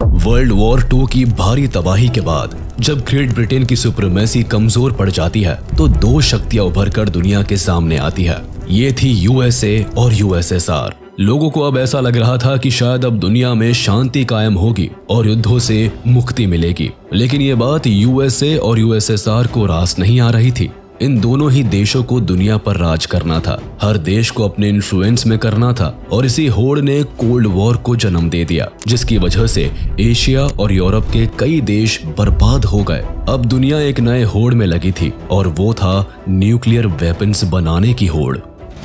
World war 2 की भारी तबाही के बाद जब ग्रेट ब्रिटेन की सुप्रीमेसी कमजोर पड़ जाती है तो दो शक्तियां उभर कर दुनिया के सामने आती है। ये थी यूएसए और यूएसएसआर। लोगों को अब ऐसा लग रहा था कि शायद अब दुनिया में शांति कायम होगी और युद्धों से मुक्ति मिलेगी, लेकिन ये बात यूएसए और यूएसएसआर को रास नहीं आ रही थी। इन दोनों ही देशों को दुनिया पर राज करना था, हर देश को अपने इन्फ्लुएंस में करना था और इसी होड़ ने कोल्ड वॉर को जन्म दे दिया, जिसकी वजह से एशिया और यूरोप के कई देश बर्बाद हो गए। अब दुनिया एक नए होड़ में लगी थी और वो था न्यूक्लियर वेपन्स बनाने की होड़।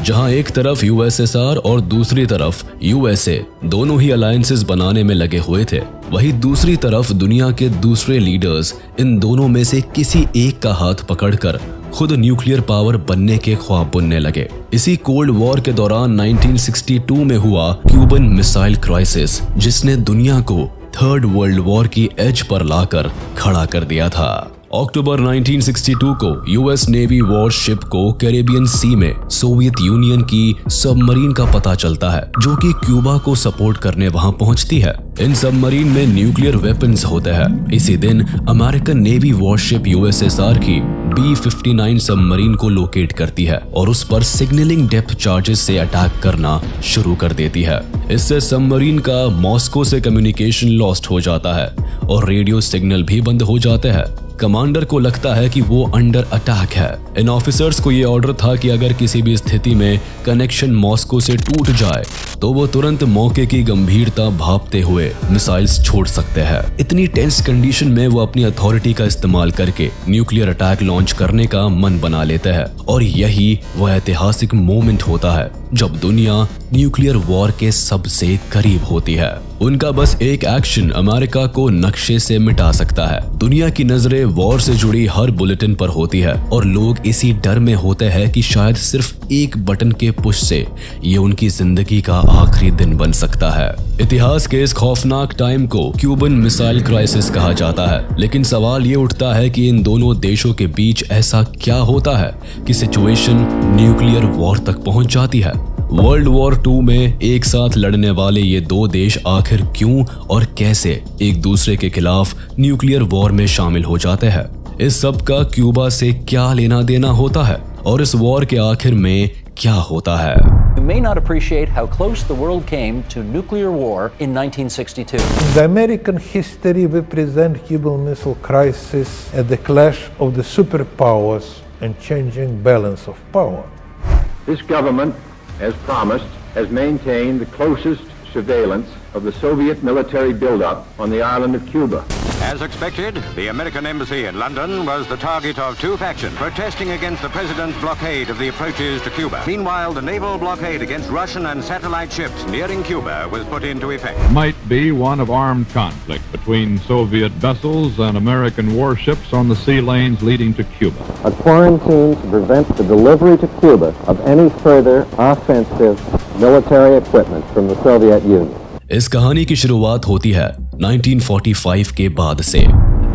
जहां एक तरफ यूएसएसआर और दूसरी तरफ यूएसए दोनों ही अलायंसेस बनाने में लगे हुए थे, वहीं दूसरी तरफ दुनिया के दूसरे लीडर्स इन दोनों में से किसी एक का हाथ पकड़कर खुद न्यूक्लियर पावर बनने के ख्वाब बुनने लगे। इसी कोल्ड वॉर के दौरान 1962 में हुआ क्यूबन मिसाइल क्राइसिस, जिसने दुनिया को थर्ड वर्ल्ड वॉर की एज पर लाकर खड़ा कर दिया था। अक्टूबर 1962 को यूएस नेवी वॉरशिप को कैरेबियन सी में सोवियत यूनियन की सबमरीन का पता चलता है, जो कि क्यूबा को सपोर्ट करने वहां पहुंचती है। इन सबमरीन में न्यूक्लियर वेपन्स होते हैं। इसी दिन अमेरिकन नेवी वॉरशिप यूएसएसआर की B-59 सबमरीन को लोकेट करती है और उस पर सिग्नलिंग डेप्थ चार्जेस से अटैक करना शुरू कर देती है। इससे सबमरीन का मॉस्को से कम्युनिकेशन लॉस्ट हो जाता है और रेडियो सिग्नल भी बंद हो जाते हैं। कमांडर को लगता है कि वो अंडर अटैक है। इन ऑफिसर्स को ये ऑर्डर था कि अगर किसी भी स्थिति में कनेक्शन मॉस्को से टूट जाए तो वो तुरंत मौके की गंभीरता भांपते हुए मिसाइल्स छोड़ सकते हैं। इतनी टेंस कंडीशन में वो अपनी अथॉरिटी का इस्तेमाल करके न्यूक्लियर अटैक लॉन्च करने का मन बना लेते हैं और यही वह ऐतिहासिक मोमेंट होता है जब दुनिया न्यूक्लियर वॉर के सबसे करीब होती है। उनका बस एक एक्शन अमेरिका को नक्शे से मिटा सकता है। दुनिया की नजरें वॉर से जुड़ी हर बुलेटिन पर होती है और लोग इसी डर में होते हैं कि शायद सिर्फ एक बटन के पुश से ये उनकी जिंदगी का आखिरी दिन बन सकता है। इतिहास के इस खौफनाक टाइम को क्यूबन मिसाइल क्राइसिस कहा जाता है, लेकिन सवाल ये उठता है कि इन दोनों देशों के बीच ऐसा क्या होता है कि सिचुएशन न्यूक्लियर वॉर तक पहुंच जाती है। वर्ल्ड वॉर 2 में एक साथ लड़ने वाले ये दो देश आखिर क्यों और कैसे एक दूसरे के खिलाफ न्यूक्लियर वॉर में शामिल हो जाते हैं? इस सब का क्यूबा से क्या लेना देना होता है और इस वॉर के आखिर में क्या होता है? You may not appreciate how close the world came to nuclear war in 1962. The American history represents Cuban Missile Crisis as the clash of the superpowers and changing balance of power. This government, as promised, has maintained the closest surveillance of the Soviet military buildup on the island of Cuba. As expected, the American embassy in London was the target of two factions protesting against the president's blockade of the approaches to Cuba. Meanwhile, the naval blockade against Russian and satellite ships nearing Cuba was put into effect. Might be one of armed conflict between Soviet vessels and American warships on the sea lanes leading to Cuba. A quarantine to prevent the delivery to Cuba of any further offensive military equipment from the Soviet Union. इस कहानी की शुरुआत होती है 1945 के बाद से।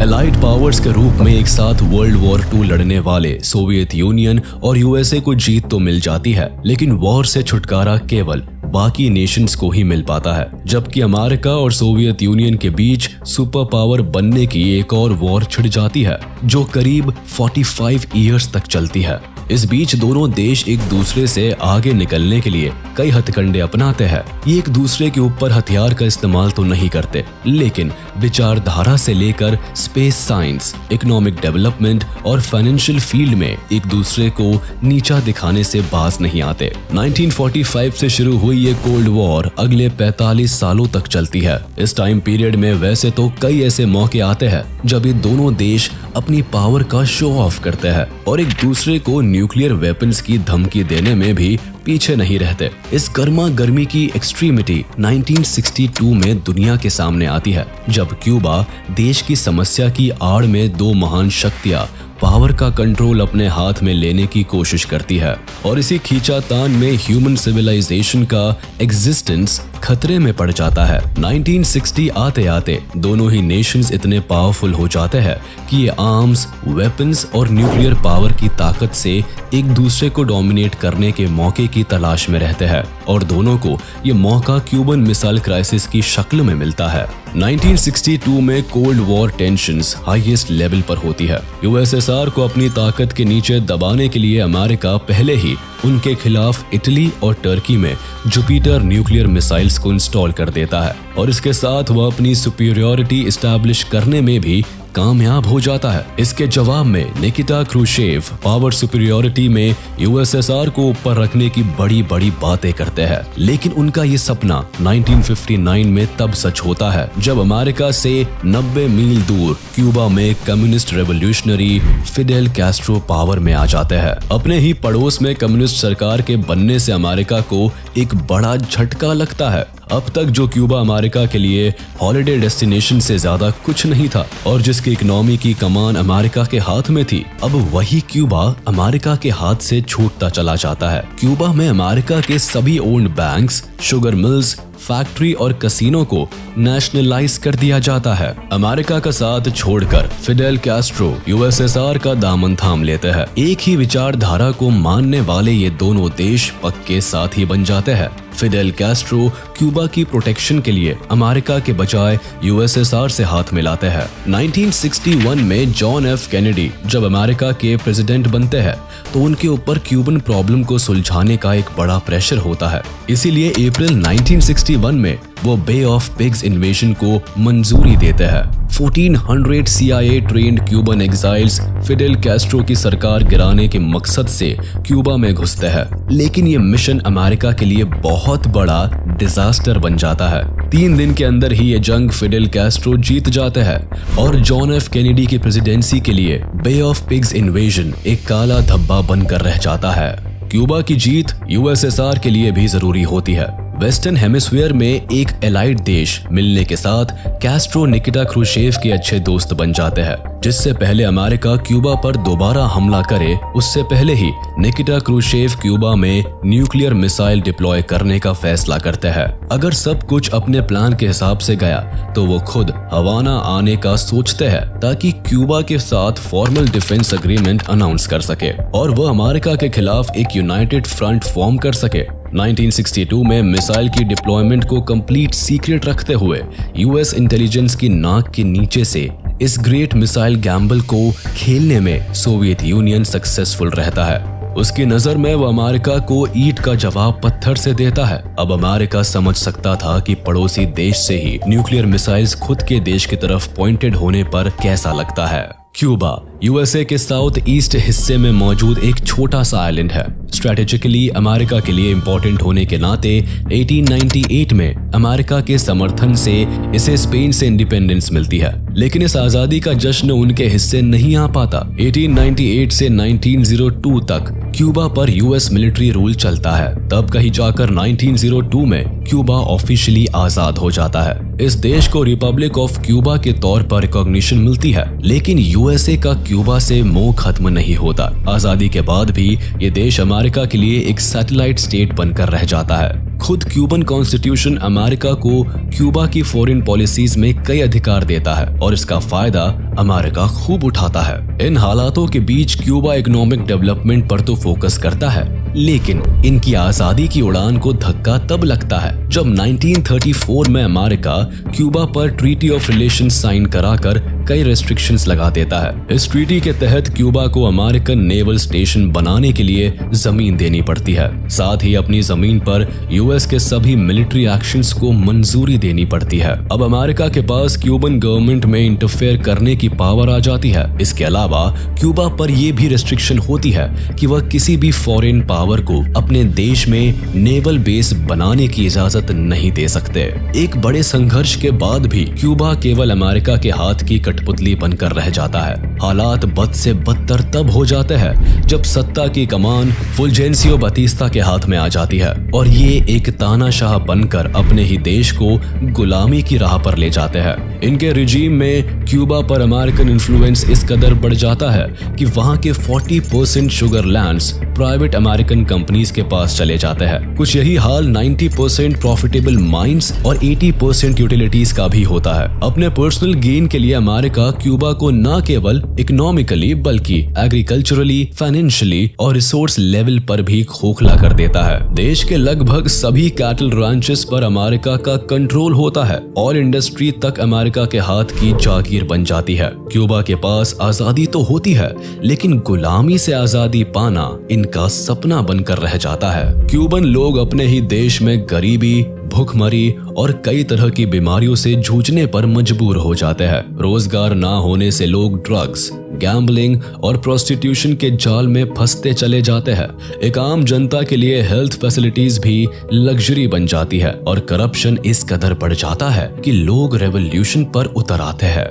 Allied powers के रूप में एक साथ वर्ल्ड वॉर 2 लड़ने वाले सोवियत यूनियन और यूएसए को जीत तो मिल जाती है, लेकिन वॉर से छुटकारा केवल बाकी नेशंस को ही मिल पाता है, जबकि अमेरिका और सोवियत यूनियन के बीच सुपर पावर बनने की एक और वॉर छिड़ जाती है जो करीब 45 ईयर्स तक चलती है। इस बीच दोनों देश एक दूसरे से आगे निकलने के लिए कई हथकंडे अपनाते हैं। ये एक दूसरे के ऊपर हथियार का इस्तेमाल तो नहीं करते, लेकिन विचारधारा से लेकर स्पेस साइंस, इकोनॉमिक डेवलपमेंट और फाइनेंशियल फील्ड में एक दूसरे को नीचा दिखाने से बाज नहीं आते। 1945 से शुरू हुई ये कोल्ड वॉर अगले 45 सालों तक चलती है। इस टाइम पीरियड में वैसे तो कई ऐसे मौके आते हैं जब ये दोनों देश अपनी पावर का शो ऑफ करते हैं और एक दूसरे को न्यूक्लियर वेपन्स की धमकी देने में भी पीछे नहीं रहते। इस गर्मा गर्मी की एक्सट्रीमिटी 1962 में दुनिया के सामने आती है, जब क्यूबा देश की समस्या की आड़ में दो महान शक्तियां पावर का कंट्रोल अपने हाथ में लेने की कोशिश करती है और इसी खींचातान में ह्यूमन सिविलाइजेशन का एग्जिस्टेंस खतरे में पड़ जाता है। 1960 आते आते दोनों ही नेशंस इतने पावरफुल हो जाते हैं कि ये आर्म्स, वेपन्स और न्यूक्लियर पावर की ताकत से एक दूसरे को डोमिनेट करने के मौके की तलाश में रहते हैं। और दोनों को ये मौका क्यूबन मिसाइल क्राइसिस की शक्ल में मिलता है। 1962 में cold war tensions highest level पर होती है। यूएसएसआर को अपनी ताकत के नीचे दबाने के लिए अमेरिका पहले ही उनके खिलाफ इटली और टर्की में जुपिटर न्यूक्लियर मिसाइल्स को इंस्टॉल कर देता है और इसके साथ वह अपनी सुपीरियरिटी एस्टैब्लिश करने में भी कामयाब हो जाता है। इसके जवाब में निकिता क्रूशेव पावर सुपीरियरिटी में यूएसएसआर को ऊपर रखने की बड़ी बड़ी बातें करते हैं, लेकिन उनका ये सपना 1959 में तब सच होता है जब अमेरिका से 90 मील दूर क्यूबा में communist revolutionary Fidel Castro power में आ जाते हैं। अपने ही पड़ोस में कम्युनिस्ट सरकार के बनने से अमेरिका को एक बड़ा झटका लगता है। अब तक जो क्यूबा अमेरिका के लिए हॉलिडे डेस्टिनेशन से ज्यादा कुछ नहीं था और जिसकी इकोनॉमी की कमान अमेरिका के हाथ में थी, अब वही क्यूबा अमेरिका के हाथ से छूटता चला जाता है। क्यूबा में अमेरिका के सभी owned banks, sugar mills, factory और कसिनो को नेशनलाइज कर दिया जाता है। अमेरिका का साथ छोड़कर फिडेल कैस्ट्रो यूएसएसआर का दामन थाम लेते हैं। एक ही विचारधारा को मानने वाले ये दोनों देश पक्के साथी बन जाते हैं। फिडेल कैस्ट्रो क्यूबा की प्रोटेक्शन के लिए अमेरिका के बजाय यूएसएसआर से हाथ मिलाते हैं। 1961 में जॉन एफ कैनेडी जब अमेरिका के प्रेसिडेंट बनते हैं तो उनके ऊपर क्यूबन प्रॉब्लम को सुलझाने का एक बड़ा प्रेशर होता है। इसीलिए अप्रैल 1961 में वो बे ऑफ पिग्स इन्वेजन को मंजूरी देते हैं। 1400 CIA trained Cuban exiles Fidel Castro की सरकार गिराने के मकसद से क्यूबा में घुसते हैं, लेकिन ये मिशन अमेरिका के लिए बहुत बड़ा डिजास्टर बन जाता है। 3 दिन के अंदर ही ये जंग फिडेल कैस्ट्रो जीत जाते हैं और जॉन एफ कैनेडी की प्रेसिडेंसी के लिए बे ऑफ पिग्स इन्वेजन एक काला धब्बा बनकर रह जाता है। क्यूबा की जीत यूएसएसआर के लिए भी जरूरी होती है। वेस्टर्न हेमिस्फीयर में एक एलाइड देश मिलने के साथ कैस्ट्रो निकिता क्रूशेव के अच्छे दोस्त बन जाते हैं। जिससे पहले अमेरिका क्यूबा पर दोबारा हमला करे, उससे पहले ही निकिता क्रूशेव क्यूबा में न्यूक्लियर मिसाइल डिप्लॉय करने का फैसला करते हैं। अगर सब कुछ अपने प्लान के हिसाब से गया तो वो खुद हवाना आने का सोचते हैं ताकि क्यूबा के साथ फॉर्मल डिफेंस एग्रीमेंट अनाउंस कर सके और वो अमेरिका के खिलाफ एक यूनाइटेड फ्रंट फॉर्म कर सके। 1962 में मिसाइल की डिप्लॉयमेंट को कंप्लीट सीक्रेट रखते हुए यूएस इंटेलिजेंस की नाक के नीचे से इस ग्रेट मिसाइल गैम्बल को खेलने में सोवियत यूनियन सक्सेसफुल रहता है। उसकी नजर में वो अमेरिका को ईंट का जवाब पत्थर से देता है। अब अमेरिका समझ सकता था कि पड़ोसी देश से ही न्यूक्लियर मिसाइल्स खुद के देश की तरफ पॉइंटेड होने पर कैसा लगता है। क्यूबा यूएसए के साउथ ईस्ट हिस्से में मौजूद एक छोटा सा आइलैंड है। स्ट्रेटेजिकली अमेरिका के लिए इंपॉर्टेंट होने के नाते 1898 में अमेरिका के समर्थन से इसे स्पेन से इंडिपेंडेंस मिलती है, लेकिन इस आजादी का जश्न उनके हिस्से नहीं आ पाता। 1898 से 1902 तक क्यूबा पर यूएस मिलिट्री रूल चलता है। तब कहीं जाकर 1902 में क्यूबा ऑफिशियली आजाद हो जाता है। इस देश को रिपब्लिक ऑफ क्यूबा के तौर पर रिकॉग्निशन मिलती है, लेकिन यूएसए का क्यूबा से मोह खत्म नहीं होता। आजादी के बाद भी ये देश अमेरिका के लिए एक सैटेलाइट स्टेट बनकर रह जाता है। खुद क्यूबन कॉन्स्टिट्यूशन अमेरिका को क्यूबा की फॉरेन पॉलिसीज में कई अधिकार देता है और इसका फायदा अमेरिका खूब उठाता है। इन हालातों के बीच क्यूबा इकोनॉमिक डेवलपमेंट पर तो फोकस करता है, लेकिन इनकी आजादी की उड़ान को धक्का तब लगता है जब 1934 में अमेरिका क्यूबा पर ट्रीटी ऑफ रिलेशन साइन कराकर कई रेस्ट्रिक्शंस लगा देता है। इस ट्रीटी के तहत क्यूबा को अमेरिकन नेवल स्टेशन बनाने के लिए जमीन देनी पड़ती है। साथ ही अपनी जमीन पर यूएस के सभी मिलिट्री एक्शंस को मंजूरी देनी पड़ती है। अब अमेरिका के पास क्यूबन गवर्नमेंट में इंटरफेयर करने की पावर आ जाती है। इसके अलावा क्यूबा पर यह भी रेस्ट्रिक्शन होती है कि वह किसी भी फॉरेन पावर को अपने देश में नेवल बेस बनाने की इजाजत नहीं दे सकते। एक बड़े संघर्ष के बाद भी क्यूबा केवल अमेरिका के हाथ की कठपुतली बनकर रह जाता है। हालात बद से बदतर तब हो जाते हैं जब सत्ता की कमान फुलजेंसियो बतीस्ता के हाथ में आ जाती है और ये एक तानाशाह बनकर अपने ही देश को गुलामी की राह पर ले जाते हैं। इनके रिजीम में क्यूबा पर अमेरिकन इन्फ्लुएंस इस कदर बढ़ जाता है कि वहां के 40% sugar lands private American companies के पास चले जाते हैं। कुछ यही हाल 90% प्रॉफिटेबल माइंस और 80% यूटिलिटीज का भी होता है। अपने पर्सनल गेन के लिए अमेरिका अमेरिका क्यूबा को न केवल इकोनॉमिकली बल्कि एग्रीकल्चरली, फाइनेंशियली और रिसोर्स लेवल पर भी खोखला कर देता है। देश के लगभग सभी कैटल रांचेस पर अमेरिका का कंट्रोल होता है। ऑयल इंडस्ट्री तक अमेरिका के हाथ की जागीर बन जाती है। क्यूबा के पास आजादी तो होती है, लेकिन गुलामी से आजादी पाना इनका सपना बनकर रह जाता है। क्यूबन लोग अपने ही देश में गरीबी, भूखमरी और कई तरह की बीमारियों से जूझने पर मजबूर हो जाते हैं। रोजगार ना होने से लोग ड्रग्स, गैम्बलिंग और प्रोस्टिट्यूशन के जाल में फंसते चले जाते हैं। एक आम जनता के लिए हेल्थ फैसिलिटीज भी लग्जरी बन जाती है और करप्शन इस कदर बढ़ जाता है कि लोग रेवोल्यूशन पर उतर आते हैं।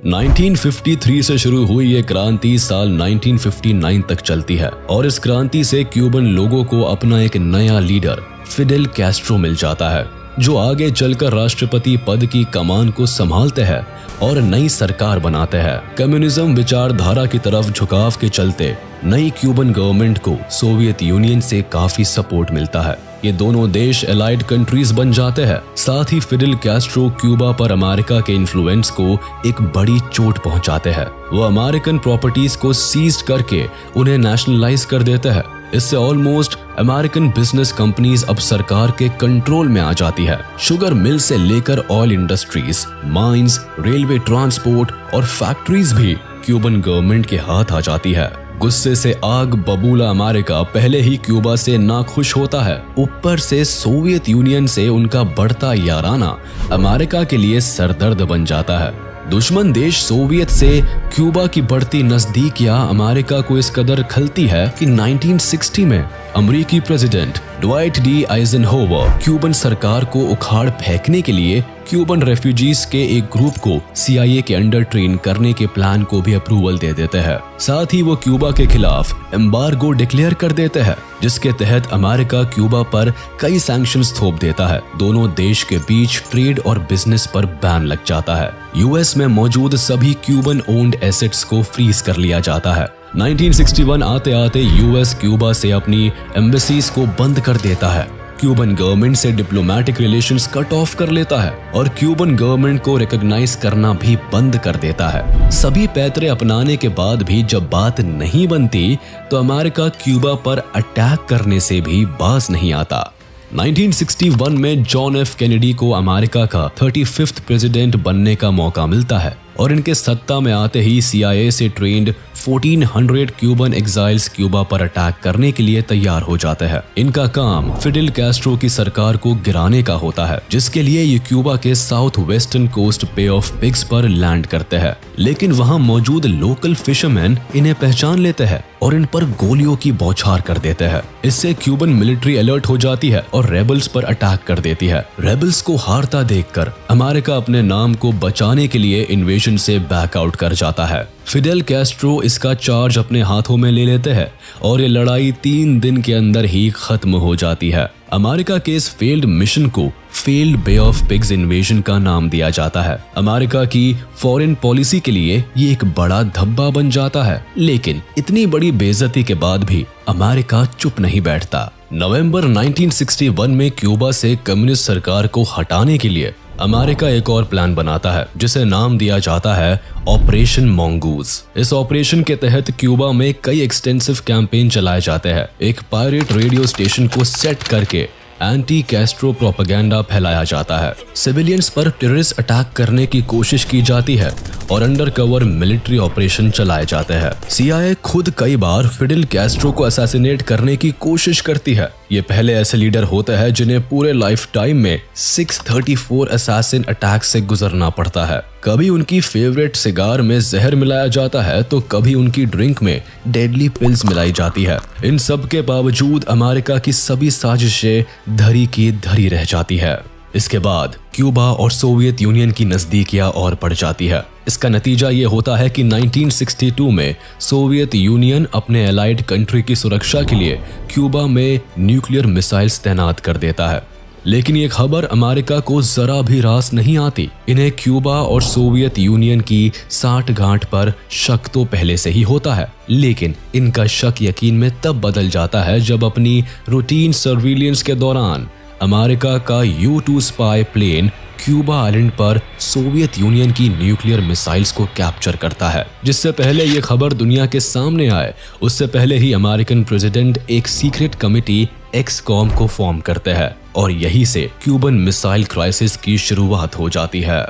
1953 से शुरू हुई ये क्रांति साल 1959 तक चलती है और इस क्रांति से क्यूबन लोगों को अपना एक नया लीडर फिडेल कैस्ट्रो मिल जाता है, जो आगे चलकर राष्ट्रपति पद की कमान को संभालते हैं और नई सरकार बनाते हैं। कम्युनिज्म विचारधारा की तरफ झुकाव के चलते नई क्यूबन गवर्नमेंट को सोवियत यूनियन से काफी सपोर्ट मिलता है। ये दोनों देश एलाइड कंट्रीज बन जाते हैं। साथ ही फिडेल कैस्ट्रो क्यूबा पर अमेरिका के इन्फ्लुएंस को एक बड़ी चोट पहुंचाते हैं। वो अमेरिकन प्रॉपर्टीज को सीज करके उन्हें नेशनलाइज कर देते हैं। इससे ऑलमोस्ट अमेरिकन बिजनेस कंपनीज अब सरकार के कंट्रोल में आ जाती है। शुगर मिल से लेकर oil industries, mines, railway transport और फैक्ट्रीज भी क्यूबन गवर्नमेंट के हाथ आ जाती है। गुस्से से आग बबूला अमेरिका पहले ही क्यूबा से नाखुश होता है। ऊपर से सोवियत यूनियन से उनका बढ़ता याराना अमेरिका के लिए सरदर्द बन जाता है। दुश्मन देश सोवियत से क्यूबा की बढ़ती नजदीकियां अमेरिका को इस कदर खलती है कि 1960 में अमेरिकी प्रेसिडेंट ड्वाइट डी आइजनहोवर क्यूबन सरकार को उखाड़ फेंकने के लिए क्यूबन रेफ्यूजीज के एक ग्रुप को CIA के अंडर ट्रेन करने के प्लान को भी अप्रूवल दे देते हैं। साथ ही वो क्यूबा के खिलाफ एम्बार्गो डिक्लेयर कर देते हैं, जिसके तहत अमेरिका क्यूबा पर कई सैंक्शंस थोप देता है। दोनों देश के बीच ट्रेड और बिजनेस पर बैन लग जाता है। US में मौजूद सभी क्यूबन ओन्ड एसेट्स को फ्रीज कर लिया जाता है। 1961 आते आते US क्यूबा से अपनी एम्बेसीज को बंद कर देता है। क्यूबन गवर्नमेंट से डिप्लोमेटिक रिलेशंस कट ऑफ कर लेता है और क्यूबन गवर्नमेंट को रिकॉग्नाइज करना भी बंद कर देता है। सभी पैतरे अपनाने के बाद भी जब बात नहीं बनती तो अमेरिका क्यूबा पर अटैक करने से भी बाज नहीं आता। 1961 में जॉन एफ कैनेडी को अमेरिका का 35th प्रेसिडेंट बनने का मौका मिलता है और इनके सत्ता में आते ही CIA से ट्रेंड 1400 क्यूबन एग्जाइल्स क्यूबा पर अटैक करने के लिए तैयार हो जाते हैं। इनका काम फिडेल कैस्ट्रो की सरकार को गिराने का होता है, जिसके लिए ये क्यूबा के साउथ वेस्टर्न कोस्ट पे ऑफ पिग्स पर लैंड करते हैं। लेकिन वहां मौजूद लोकल फिशरमैन इन्हें पहचान लेते हैं और इन पर गोलियों की बौछार कर देते हैं। इससे क्यूबन मिलिट्री अलर्ट हो जाती है और रेबल्स पर अटैक कर देती है। रेबल्स को हारता देखकर अमेरिका अपने नाम को बचाने के लिए इन्वेजन से बैकआउट कर जाता है। फिडेल कैस्ट्रो इसका चार्ज अपने हाथों में ले लेते हैं और ये लड़ाई 3 दिन के अंदर ही खत्म हो जाती है। अमेरिका के इस फेल्ड मिशन को failed Bay of Pigs invasion का नाम दिया जाता है। अमेरिका की फॉरेन पॉलिसी के लिए ये एक बड़ा धब्बा बन जाता है। लेकिन इतनी बड़ी बेइज्जती के बाद भी अमेरिका चुप नहीं बैठता। नवंबर 1961 में क्यूबा से कम्युनिस्ट सरकार को हटाने के लिए अमेरिका एक और प्लान बनाता है, जिसे नाम दिया जाता है ऑपरेशन मॉन्गूज। इस ऑपरेशन के तहत क्यूबा में कई एक्सटेंसिव कैंपेन चलाए जाते हैं। एक पायरेट रेडियो स्टेशन को सेट करके एंटी कैस्ट्रो प्रोपेगेंडा फैलाया जाता है। सिविलियंस पर टेररिस्ट अटैक करने की कोशिश की जाती है और अंडरकवर मिलिट्री ऑपरेशन चलाए जाते हैं। CIA खुद कई बार फिडेल कैस्ट्रो को असैसिनेट करने की कोशिश करती है। ये पहले ऐसे लीडर होते हैं जिन्हें पूरे लाइफ टाइम में 634 असैसिन अटैक से गुजरना पड़ता है। कभी उनकी फेवरेट सिगार में जहर मिलाया जाता है तो कभी उनकी ड्रिंक में डेडली पिल्स मिलाई जाती है। इन सब के बावजूद अमेरिका की सभी साजिशें धरी की धरी रह जाती है। इसके बाद क्यूबा और सोवियत यूनियन की नजदीकियां और बढ़ जाती है। इसका नतीजा ये होता है कि 1962 में सोवियत यूनियन अपने एलाइड कंट्री की सुरक्षा के लिए क्यूबा में न्यूक्लियर मिसाइल्स तैनात कर देता है। लेकिन ये खबर अमेरिका को जरा भी रास नहीं आती। इन्हें क्यूबा और सोवियत यूनियन की साठगांठ पर शक तो पहले से ही होता है, लेकिन इनका शक यकीन में तब बदल जाता है जब अपनी रूटीन सर्विलियंस के दौरान अमेरिका का U-2 spy plane Cuba island पर सोवियत यूनियन की न्यूक्लियर मिसाइल्स को कैप्चर करता है। जिससे पहले ये खबर दुनिया के सामने आए, उससे पहले ही अमेरिकन प्रेसिडेंट एक सीक्रेट कमिटी एक्सकॉम को फॉर्म करते हैं और यहीं से क्यूबन मिसाइल क्राइसिस की शुरुआत हो जाती है।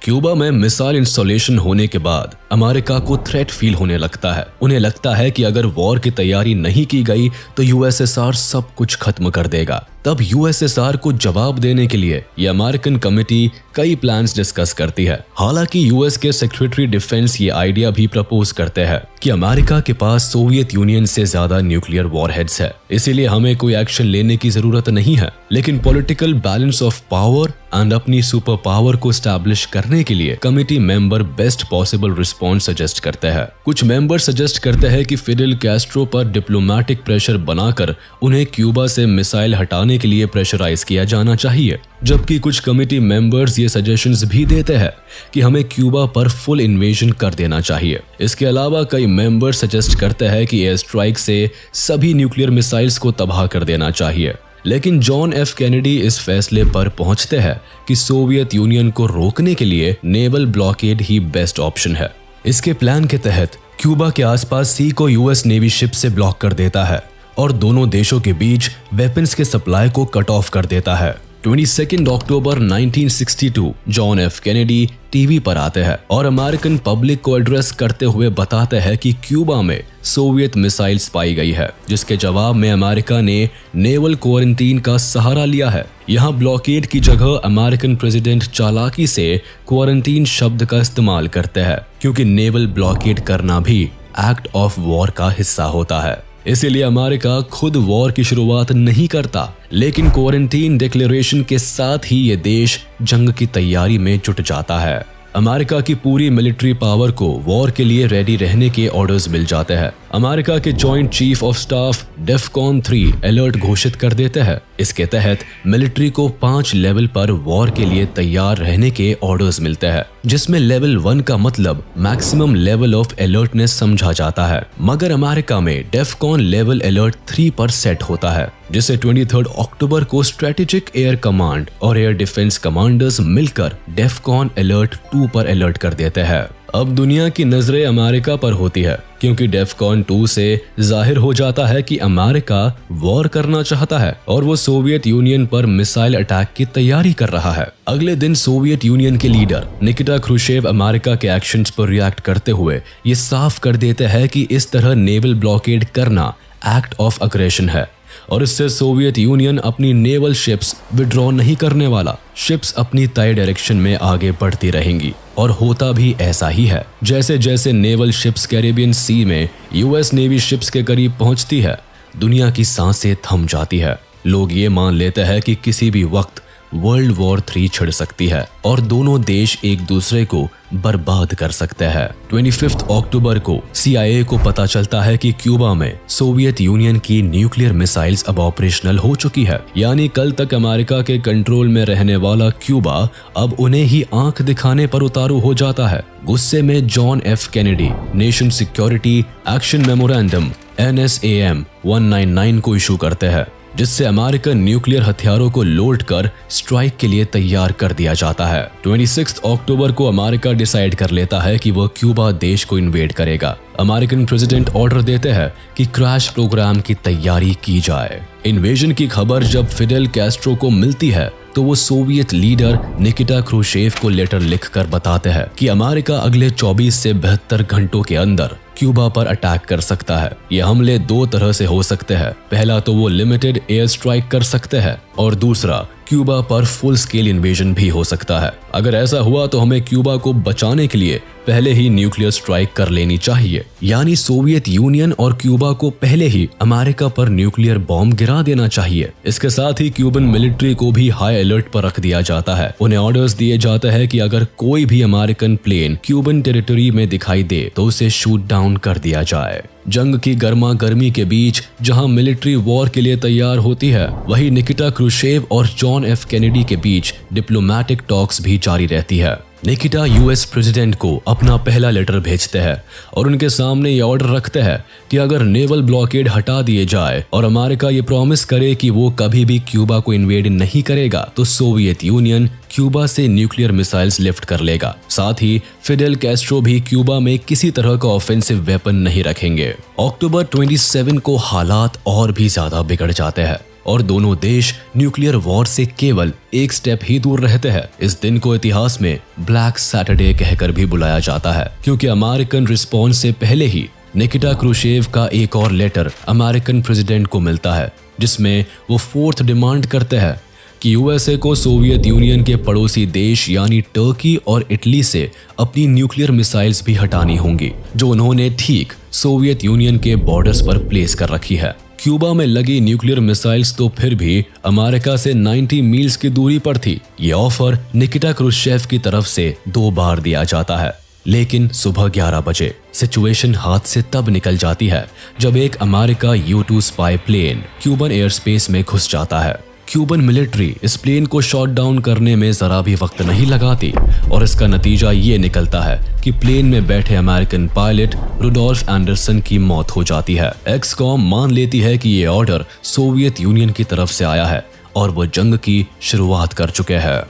क्यूबा में मिसाइल इंस्टॉलेशन होने के बाद अमेरिका को थ्रेट फील होने लगता है। उन्हें लगता है कि अगर वॉर की तैयारी नहीं की गई तो यूएसएसआर सब कुछ खत्म कर देगा। तब यूएसएसआर को जवाब देने के लिए ये अमेरिकन कमिटी कई प्लान्स डिस्कस करती है। हालांकि यूएस के सेक्रेटरी डिफेंस ये आइडिया भी प्रपोज करते हैं कि अमेरिका के पास सोवियत यूनियन से ज्यादा न्यूक्लियर वॉरहेड्स है, इसीलिए हमें कोई एक्शन लेने की जरूरत नहीं है। लेकिन political balance of power and अपनी सुपर पावर को स्टैब्लिश करने के लिए committee member best possible response suggest करते हैं। कुछ मेंबर सजेस्ट करते हैं कि फिडेल कैस्ट्रो पर डिप्लोमेटिक प्रेशर बनाकर उन्हें क्यूबा से मिसाइल हटाने के लिए प्रेशराइज किया जाना चाहिए, जबकि कुछ कमिटी मेंबर्स ये सजेशंस भी देते हैं कि हमें क्यूबा पर फुल इन्वेजन कर देना चाहिए। इसके अलावा कई मेंबर्स सजेस्ट करते हैं कि एयर स्ट्राइक से सभी न्यूक्लियर मिसाइल्स को तबाह कर देना चाहिए। लेकिन जॉन एफ कैनेडी इस फैसले पर पहुंचते हैं कि सोवियत यूनियन को रोकने के लिए नेवल ब्लॉकेड ही बेस्ट ऑप्शन है। इसके प्लान के तहत क्यूबा के आसपास सी को यूएस नेवी शिप से ब्लॉक कर देता है और दोनों देशों के बीच वेपन्स के सप्लाई को कट ऑफ कर देता है। 22 अक्टूबर 1962 जॉन एफ कैनेडी टीवी पर आते हैं और अमेरिकन पब्लिक को एड्रेस करते हुए बताते हैं कि क्यूबा में सोवियत मिसाइल्स पाई गई है, जिसके जवाब में अमेरिका ने नेवल क्वारंटीन का सहारा लिया है। यहाँ ब्लॉकेड की जगह अमेरिकन प्रेसिडेंट चालाकी से क्वारंटीन शब्द का इस्तेमाल करते हैं, क्योंकि नेवल ब्लॉकेड करना भी एक्ट ऑफ वॉर का हिस्सा होता है। इसीलिए अमेरिका खुद वॉर की शुरुआत नहीं करता, लेकिन क्वारंटीन डिक्लेरेशन के साथ ही ये देश जंग की तैयारी में जुट जाता है। अमेरिका की पूरी मिलिट्री पावर को वॉर के लिए रेडी रहने के ऑर्डर्स मिल जाते हैं। अमेरिका के joint chief of staff DEFCON 3 alert घोषित कर देते हैं। इसके तहत मिलिट्री को 5 लेवल पर वॉर के लिए तैयार रहने के ऑर्डर्स मिलते हैं, जिसमें लेवल 1 का मतलब मैक्सिमम लेवल ऑफ अलर्टनेस समझा जाता है, मगर अमेरिका में डेफकॉन लेवल अलर्ट 3 पर सेट होता है, जिसे 23 अक्टूबर को स्ट्रेटेजिक एयर कमांड और एयर डिफेंस कमांडर्स मिलकर डेफकॉन अलर्ट 2 पर अलर्ट कर देते हैं। अब दुनिया की नजरें अमेरिका पर होती है, क्योंकि डेफकॉन 2 से जाहिर हो जाता है कि अमेरिका वॉर करना चाहता है और वो सोवियत यूनियन पर मिसाइल अटैक की तैयारी कर रहा है। अगले दिन सोवियत यूनियन के लीडर निकिटा क्रुश्चेव अमेरिका के एक्शंस पर रिएक्ट करते हुए ये साफ कर देते हैं कि इस तरह नेवल ब्लॉकेड करना एक्ट ऑफ अग्रेशन है और इससे सोवियत यूनियन अपनी नेवल शिप्स विड्रॉ नहीं करने वाला। शिप्स अपनी तय डायरेक्शन में आगे बढ़ती रहेंगी और होता भी ऐसा ही है। जैसे जैसे नेवल शिप्स कैरेबियन सी में यूएस नेवी शिप्स के करीब पहुंचती है, दुनिया की सांसें थम जाती है। लोग ये मान लेते हैं कि किसी भी वक्त वर्ल्ड वॉर 3 छिड़ सकती है और दोनों देश एक दूसरे को बर्बाद कर सकते हैं। 25 अक्टूबर को CIA को पता चलता है कि क्यूबा में सोवियत यूनियन की न्यूक्लियर मिसाइल्स अब ऑपरेशनल हो चुकी है, यानी कल तक अमेरिका के कंट्रोल में रहने वाला क्यूबा अब उन्हें ही आंख दिखाने पर उतारू हो जाता है। गुस्से में John F Kennedy nation security action memorandum NSAM 199 को इशू करते हैं, जिससे अमेरिकन न्यूक्लियर हथियारों को लोड कर स्ट्राइक के लिए तैयार कर दिया जाता है। 26 अक्टूबर को अमेरिका डिसाइड कर लेता है कि वह क्यूबा देश को इन्वेड करेगा। अमेरिकन प्रेसिडेंट ऑर्डर देते हैं कि क्रैश प्रोग्राम की तैयारी की जाए। इन्वेजन की खबर जब फिडेल कैस्ट्रो को मिलती है तो वो सोवियत लीडर निकिटा क्रुश्चेव को लेटर लिखकर बताते हैं कि अमेरिका अगले 24 से 72 घंटों के अंदर क्यूबा पर अटैक कर सकता है। ये हमले 2 तरह से हो सकते हैं। पहला तो वो लिमिटेड एयर स्ट्राइक कर सकते हैं और दूसरा क्यूबा पर फुल स्केल इन्वेजन भी हो सकता है। अगर ऐसा हुआ तो हमें क्यूबा को बचाने के लिए पहले ही न्यूक्लियर स्ट्राइक कर लेनी चाहिए, यानी सोवियत यूनियन और क्यूबा को पहले ही अमेरिका पर न्यूक्लियर बॉम्ब गिरा देना चाहिए। इसके साथ ही क्यूबन मिलिट्री को भी हाई अलर्ट पर रख दिया जाता है। उन्हें ऑर्डर्स दिए जाते हैं कि अगर कोई भी अमेरिकन प्लेन क्यूबन टेरिटरी में दिखाई दे तो उसे शूट डाउन कर दिया जाए। जंग की गर्मा गर्मी के बीच जहां मिलिट्री वॉर के लिए तैयार होती है, वहीं निकिटा क्रुश्चेव और जॉन एफ कैनेडी के बीच डिप्लोमेटिक टॉक्स भी जारी रहती है। निकिटा यूएस प्रेसिडेंट को अपना पहला लेटर भेजते हैं और उनके सामने ये ऑर्डर रखते हैं कि अगर नेवल ब्लॉकेड हटा दिए जाए और अमेरिका ये प्रॉमिस करे कि वो कभी भी क्यूबा को इन्वेड नहीं करेगा तो सोवियत यूनियन क्यूबा से न्यूक्लियर मिसाइल्स लिफ्ट कर लेगा। साथ ही फिडेल कैस्ट्रो भी क्यूबा में किसी तरह का ऑफेंसिव वेपन नहीं रखेंगे। अक्टूबर 27 को हालात और भी ज्यादा बिगड़ जाते हैं और दोनों देश न्यूक्लियर वॉर से केवल एक स्टेप ही दूर रहते हैं। इस दिन को इतिहास में ब्लैक सैटरडे कहकर भी बुलाया जाता है क्योंकि अमेरिकन रिस्पॉन्स से पहले ही निकिटा क्रुश्चेव का एक और लेटर अमेरिकन प्रेसिडेंट को मिलता है जिसमें वो फोर्थ डिमांड करते हैं कि यूएसए को सोवियत यूनियन के पड़ोसी देश यानी टर्की और इटली से अपनी न्यूक्लियर मिसाइल्स भी हटानी होंगी जो उन्होंने ठीक सोवियत यूनियन के बॉर्डर्स पर प्लेस कर रखी है। क्यूबा में लगी न्यूक्लियर मिसाइल्स तो फिर भी अमेरिका से 90 मील्स की दूरी पर थी। ये ऑफर निकिटा क्रुश्चेव की तरफ से 2 बार दिया जाता है, लेकिन सुबह 11 बजे सिचुएशन हाथ से तब निकल जाती है जब एक America U-2 spy plane Cuban airspace में घुस जाता है। क्यूबन मिलिट्री इस प्लेन को शॉट डाउन करने में जरा भी वक्त नहीं लगाती और इसका नतीजा ये निकलता है कि प्लेन में बैठे अमेरिकन पायलट रुडोल्फ एंडरसन की मौत हो जाती है। एक्सकॉम मान लेती है कि ये ऑर्डर सोवियत यूनियन की तरफ से आया है और वो जंग की शुरुआत कर चुके हैं।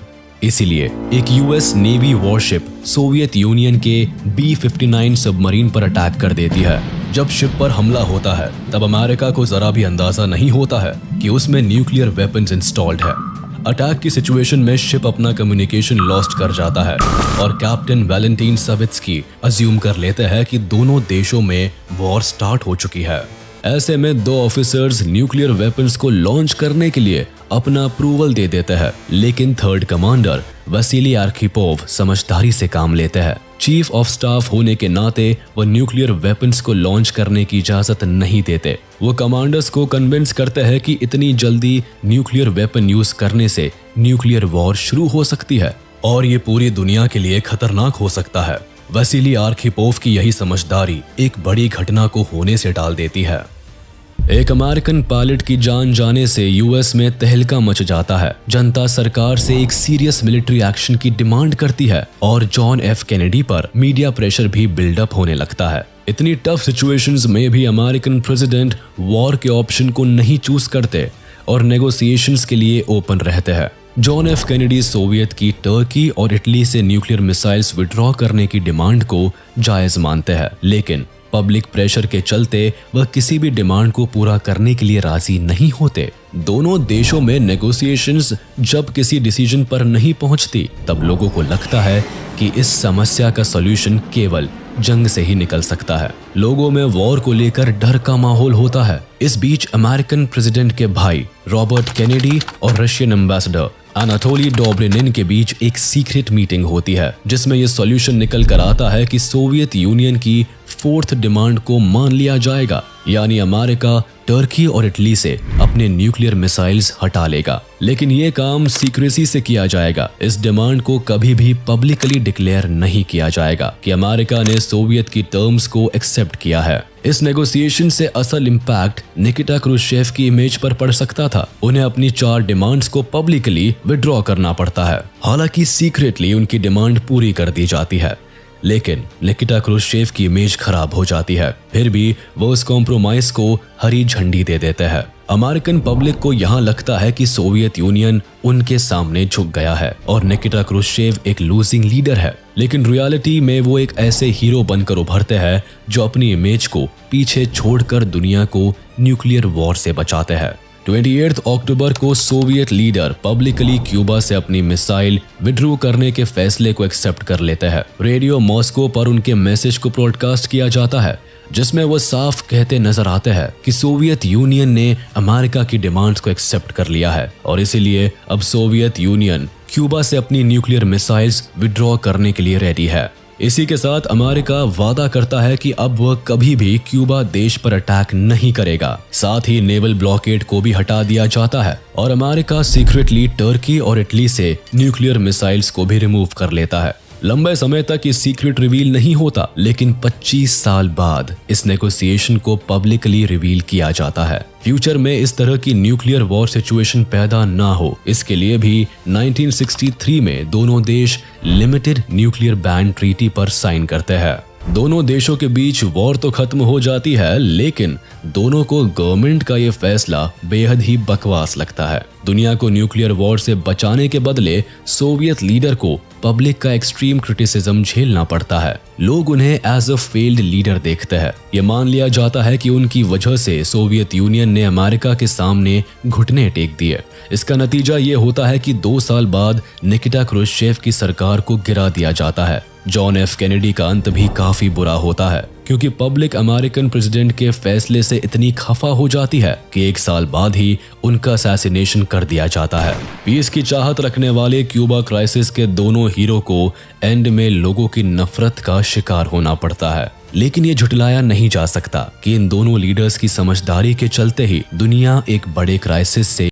इसीलिए एक US navy worship Soviet union के B-59 सबमरीन पर अटैक कर देती है। जब शिप पर हमला होता है तब अमेरिका को जरा भी अंदाजा नहीं होता है कि उसमें न्यूक्लियर वेपन्स इंस्टॉल्ड है। अटैक की सिचुएशन में शिप अपना कम्युनिकेशन लॉस्ट कर जाता है और कैप्टन वैलेंटीन सवित्स्की अज्यूम कर लेते हैं कि दोनों देशों में वॉर स्टार्ट हो चुकी है। ऐसे में 2 ऑफिसर्स न्यूक्लियर वेपन्स को लॉन्च करने के लिए अपना अप्रूवल दे देते हैं, लेकिन थर्ड कमांडर वसीली आर्खिपोव समझदारी से काम लेते हैं। चीफ ऑफ स्टाफ होने के नाते वो न्यूक्लियर वेपन्स को लॉन्च करने की इजाजत नहीं देते। वो कमांडर्स को कन्विंस करते हैं कि इतनी जल्दी न्यूक्लियर वेपन यूज करने से न्यूक्लियर वॉर शुरू हो सकती है और ये पूरी दुनिया के लिए खतरनाक हो सकता है। वसीली आर्खिपोव की यही समझदारी एक बड़ी घटना को होने से टाल देती है। एक अमेरिकन पायलट की जान जाने से यूएस में तहलका मच जाता है। जनता सरकार से एक सीरियस मिलिट्री एक्शन की डिमांड करती है और जॉन एफ कैनेडी पर मीडिया प्रेशर भी बिल्डअप होने लगता है। इतनी टफ सिचुएशंस में भी अमेरिकन प्रेसिडेंट वॉर के ऑप्शन को नहीं चूज करते और नेगोशिएशंस के लिए ओपन रहते हैं। जॉन एफ कैनेडी सोवियत की टर्की और इटली से न्यूक्लियर मिसाइल्स विड्रॉ करने की डिमांड को जायज मानते हैं, लेकिन पब्लिक प्रेशर के चलते वह किसी भी डिमांड को पूरा करने के लिए राजी नहीं होते। दोनों देशों में नेगोशिएशंस जब किसी डिसीजन पर नहीं पहुंचती तब लोगों को लगता है कि इस समस्या का सॉल्यूशन केवल जंग से ही निकल सकता है। लोगों में वॉर को लेकर डर का माहौल होता है। इस बीच अमेरिकन प्रेसिडेंट के भाई रॉबर्ट कैनेडी और रशियन एम्बेसडर अनाटोली डोब्रिनिन के बीच एक सीक्रेट मीटिंग होती है जिसमें यह सॉल्यूशन निकल कर आता है कि सोवियत यूनियन की 4th डिमांड को मान लिया जाएगा, यानी अमेरिका टर्की और इटली से अपने न्यूक्लियर मिसाइल्स हटा लेगा, लेकिन ये काम सीक्रेसी से किया जाएगा। इस डिमांड को कभी भी पब्लिकली डिक्लेयर नहीं किया जाएगा कि अमेरिका ने सोवियत की टर्म्स को एक्सेप्ट किया है। इस नेगोशिएशन से असल इम्पैक्ट निकिटा क्रुश्चेव की इमेज पर पड़ सकता था। उन्हें अपनी 4 डिमांड्स को पब्लिकली विड्रॉ करना पड़ता है। हालांकि सीक्रेटली उनकी डिमांड पूरी कर दी जाती है, लेकिन निकिटा क्रुश्चेव की इमेज खराब हो जाती है। फिर भी वो उस कॉम्प्रोमाइज को हरी झंडी दे देते हैं। अमेरिकन पब्लिक को यहाँ लगता है कि सोवियत यूनियन उनके सामने झुक गया है और निकिटा क्रुश्चेव एक लूजिंग लीडर है, लेकिन रियलिटी में वो एक ऐसे हीरो बनकर उभरते हैं जो अपनी इमेज को पीछे छोड़कर दुनिया को न्यूक्लियर वॉर से बचाते हैं। 28 अक्टूबर को सोवियत लीडर पब्लिकली क्यूबा से अपनी मिसाइल विड्रॉ करने के फैसले को एक्सेप्ट कर लेते हैं। रेडियो मॉस्को पर उनके मैसेज को ब्रॉडकास्ट किया जाता है जिसमें वो साफ कहते नजर आते हैं कि सोवियत यूनियन ने अमेरिका की डिमांड्स को एक्सेप्ट कर लिया है और इसीलिए अब सोवियत यूनियन क्यूबा से अपनी न्यूक्लियर मिसाइल्स विड्रॉ करने के लिए रेडी है। इसी के साथ अमेरिका वादा करता है कि अब वह कभी भी क्यूबा देश पर अटैक नहीं करेगा। साथ ही नेवल ब्लॉकेड को भी हटा दिया जाता है और अमेरिका सीक्रेटली टर्की और इटली से न्यूक्लियर मिसाइल्स को भी रिमूव कर लेता है। लंबे समय तक ये सीक्रेट रिवील नहीं होता, लेकिन 25 साल बाद इस नेगोशिएशन को पब्लिकली रिवील किया जाता है। फ्यूचर में इस तरह की न्यूक्लियर वॉर सिचुएशन पैदा ना हो, इसके लिए भी 1963 में दोनों देश लिमिटेड न्यूक्लियर बैन ट्रीटी पर साइन करते हैं। दोनों देशों के बीच वॉर तो खत्म हो जाती है, लेकिन दोनों को गवर्नमेंट का ये फैसला बेहद ही बकवास लगता है। दुनिया को न्यूक्लियर वॉर से बचाने के बदले सोवियत लीडर को पब्लिक का एक्सट्रीम क्रिटिसिज्म झेलना पड़ता है। लोग उन्हें एज अ फेल्ड लीडर देखते हैं। ये मान लिया जाता है कि उनकी वजह से सोवियत यूनियन ने अमेरिका के सामने घुटने टेक दिए। इसका नतीजा ये होता है कि 2 साल बाद निकिटा क्रुश्चेव की सरकार को गिरा दिया जाता है। जॉन एफ कैनेडी का अंत भी काफी बुरा होता है, क्योंकि पब्लिक अमेरिकन प्रेसिडेंट के फैसले से इतनी खफा हो जाती है कि 1 साल बाद ही उनका असैसिनेशन कर दिया जाता है। पीस की चाहत रखने वाले क्यूबा क्राइसिस के दोनों हीरो को एंड में लोगों की नफरत का शिकार होना पड़ता है। लेकिन ये झुटलाया नहीं जा सकता कि इन दोनों लीडर्स की समझदारी के चलते ही दुनिया एक बड़े क्राइसिस से